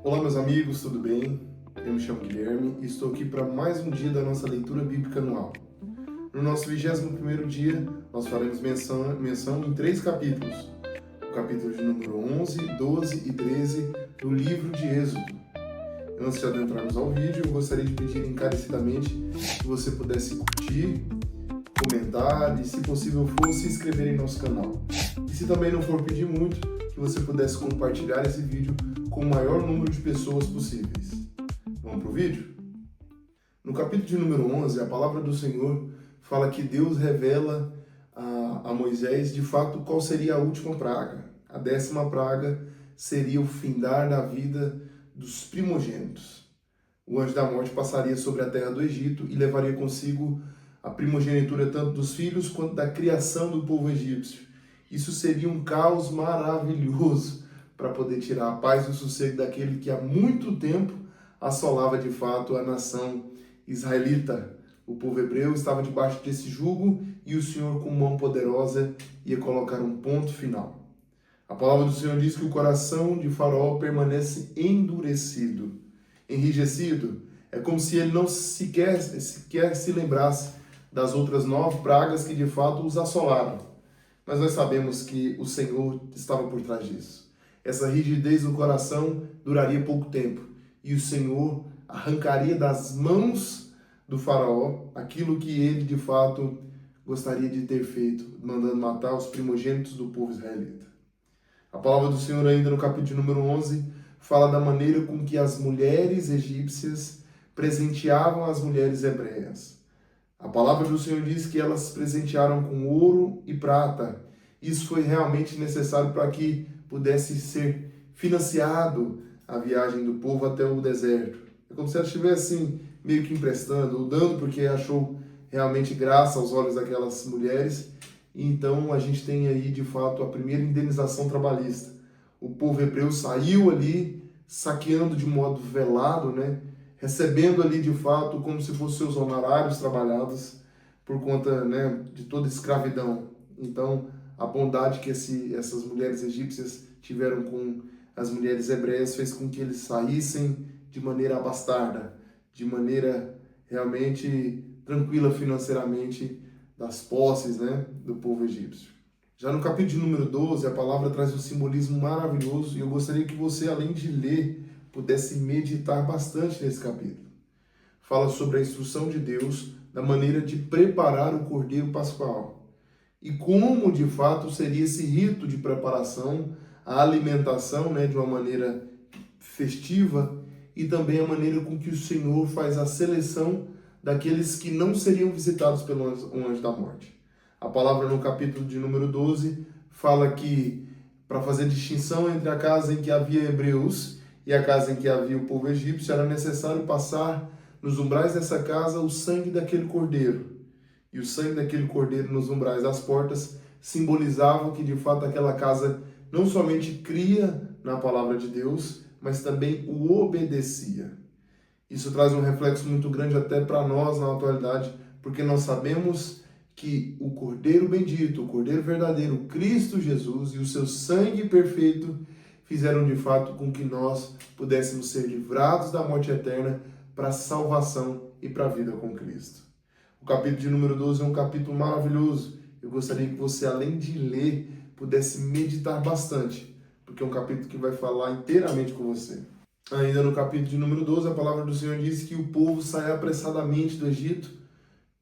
Olá, meus amigos, tudo bem? Eu me chamo Guilherme e estou aqui para mais um dia da nossa leitura bíblica anual. No nosso 21º dia, nós faremos menção em 3 capítulos. O capítulo de número 11, 12 e 13 do livro de Êxodo. Antes de adentrarmos ao vídeo, eu gostaria de pedir encarecidamente que você pudesse curtir, comentar e, se possível for, se inscrever em nosso canal. E se também não for pedir muito, que você pudesse compartilhar esse vídeo com o maior número de pessoas possíveis. Vamos para o vídeo? No capítulo de número 11, a palavra do Senhor fala que Deus revela a Moisés, de fato, qual seria a última praga. A 10ª praga seria o findar da vida dos primogênitos. O anjo da morte passaria sobre a terra do Egito e levaria consigo a primogenitura tanto dos filhos quanto da criação do povo egípcio. Isso seria um caos maravilhoso para poder tirar a paz e o sossego daquele que há muito tempo assolava de fato a nação israelita. O povo hebreu estava debaixo desse jugo e o Senhor, com mão poderosa, ia colocar um ponto final. A palavra do Senhor diz que o coração de Faraó permanece endurecido, enrijecido. É como se ele não sequer se lembrasse das outras 9 pragas que de fato os assolaram. Mas nós sabemos que o Senhor estava por trás disso. Essa rigidez no coração duraria pouco tempo e o Senhor arrancaria das mãos do faraó aquilo que ele de fato gostaria de ter feito, mandando matar os primogênitos do povo israelita. A palavra do Senhor ainda no capítulo número 11 fala da maneira com que as mulheres egípcias presenteavam as mulheres hebreias. A palavra do Senhor diz que elas presentearam com ouro e prata. Isso foi realmente necessário para que pudesse ser financiado a viagem do povo até o deserto. É como se ela estivesse assim, meio que emprestando ou dando porque achou realmente graça aos olhos daquelas mulheres. E então a gente tem aí de fato a primeira indenização trabalhista. O povo hebreu saiu ali saqueando de modo velado, né? Recebendo ali de fato como se fossem seus honorários trabalhados por conta, né, de toda a escravidão. Então, a bondade que essas mulheres egípcias tiveram com as mulheres hebreias fez com que eles saíssem de maneira abastarda, de maneira realmente tranquila financeiramente das posses, né, do povo egípcio. Já no capítulo de número 12, a palavra traz um simbolismo maravilhoso e eu gostaria que você, além de ler, pudesse meditar bastante nesse capítulo. Fala sobre a instrução de Deus da maneira de preparar o Cordeiro Pascual e como, de fato, seria esse rito de preparação, a alimentação, né, de uma maneira festiva e também a maneira com que o Senhor faz a seleção daqueles que não seriam visitados pelo anjo da morte. A palavra no capítulo de número 12 fala que para fazer distinção entre a casa em que havia hebreus e a casa em que havia o povo egípcio, era necessário passar nos umbrais dessa casa o sangue daquele cordeiro. E o sangue daquele cordeiro nos umbrais das portas simbolizava que de fato aquela casa não somente cria na palavra de Deus, mas também o obedecia. Isso traz um reflexo muito grande até para nós na atualidade, porque nós sabemos que o Cordeiro bendito, o Cordeiro verdadeiro, Cristo Jesus e o seu sangue perfeito fizeram de fato com que nós pudéssemos ser livrados da morte eterna para a salvação e para a vida com Cristo. O capítulo de número 12 é um capítulo maravilhoso. Eu gostaria que você, além de ler, pudesse meditar bastante, porque é um capítulo que vai falar inteiramente com você. Ainda no capítulo de número 12, a palavra do Senhor diz que o povo sai apressadamente do Egito,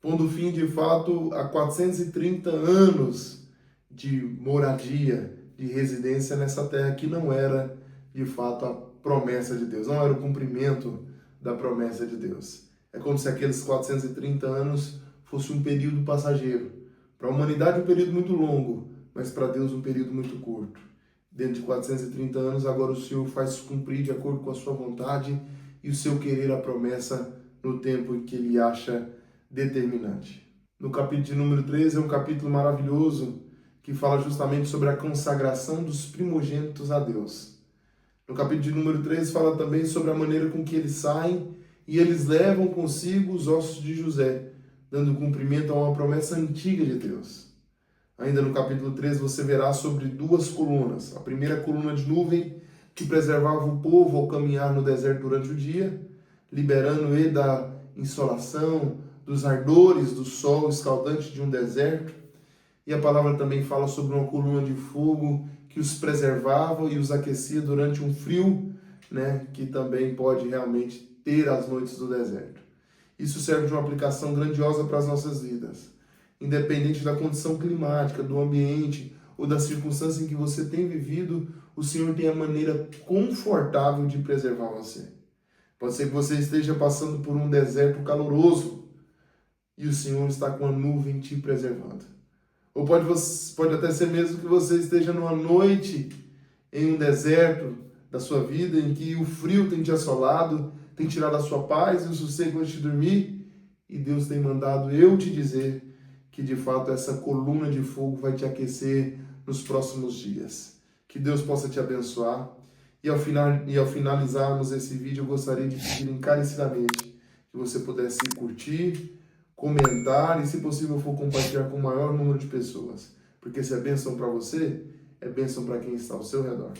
pondo fim, de fato, a 430 anos de moradia, de residência nessa terra que não era, de fato, a promessa de Deus, não era o cumprimento da promessa de Deus. É como se aqueles 430 anos fosse um período passageiro. Para a humanidade, um período muito longo, mas para Deus, um período muito curto. Dentro de 430 anos, agora o Senhor faz cumprir de acordo com a sua vontade e o seu querer a promessa no tempo em que Ele acha determinante. No capítulo de número 13 é um capítulo maravilhoso que fala justamente sobre a consagração dos primogênitos a Deus. No capítulo de número 13 fala também sobre a maneira com que eles saem e eles levam consigo os ossos de José, dando cumprimento a uma promessa antiga de Deus. Ainda no capítulo 13 você verá sobre 2 colunas. A primeira coluna de nuvem, que preservava o povo ao caminhar no deserto durante o dia, liberando ele da insolação, dos ardores do sol escaldante de um deserto. E a palavra também fala sobre uma coluna de fogo que os preservava e os aquecia durante um frio, né, que também pode realmente ter as noites do deserto. Isso serve de uma aplicação grandiosa para as nossas vidas. Independente da condição climática, do ambiente ou da circunstância em que você tem vivido, o Senhor tem a maneira confortável de preservar você. Pode ser que você esteja passando por um deserto caloroso e o Senhor está com a nuvem te preservando. Ou pode até ser mesmo que você esteja numa noite em um deserto da sua vida em que o frio tem te assolado, tem tirado a sua paz e o sossego antes de dormir, e Deus tem mandado eu te dizer que de fato essa coluna de fogo vai te aquecer nos próximos dias. Que Deus possa te abençoar. E ao finalizarmos esse vídeo, eu gostaria de pedir encarecidamente que você pudesse curtir, comentar e, se possível, for compartilhar com o maior número de pessoas. Porque se é bênção para você, é bênção para quem está ao seu redor.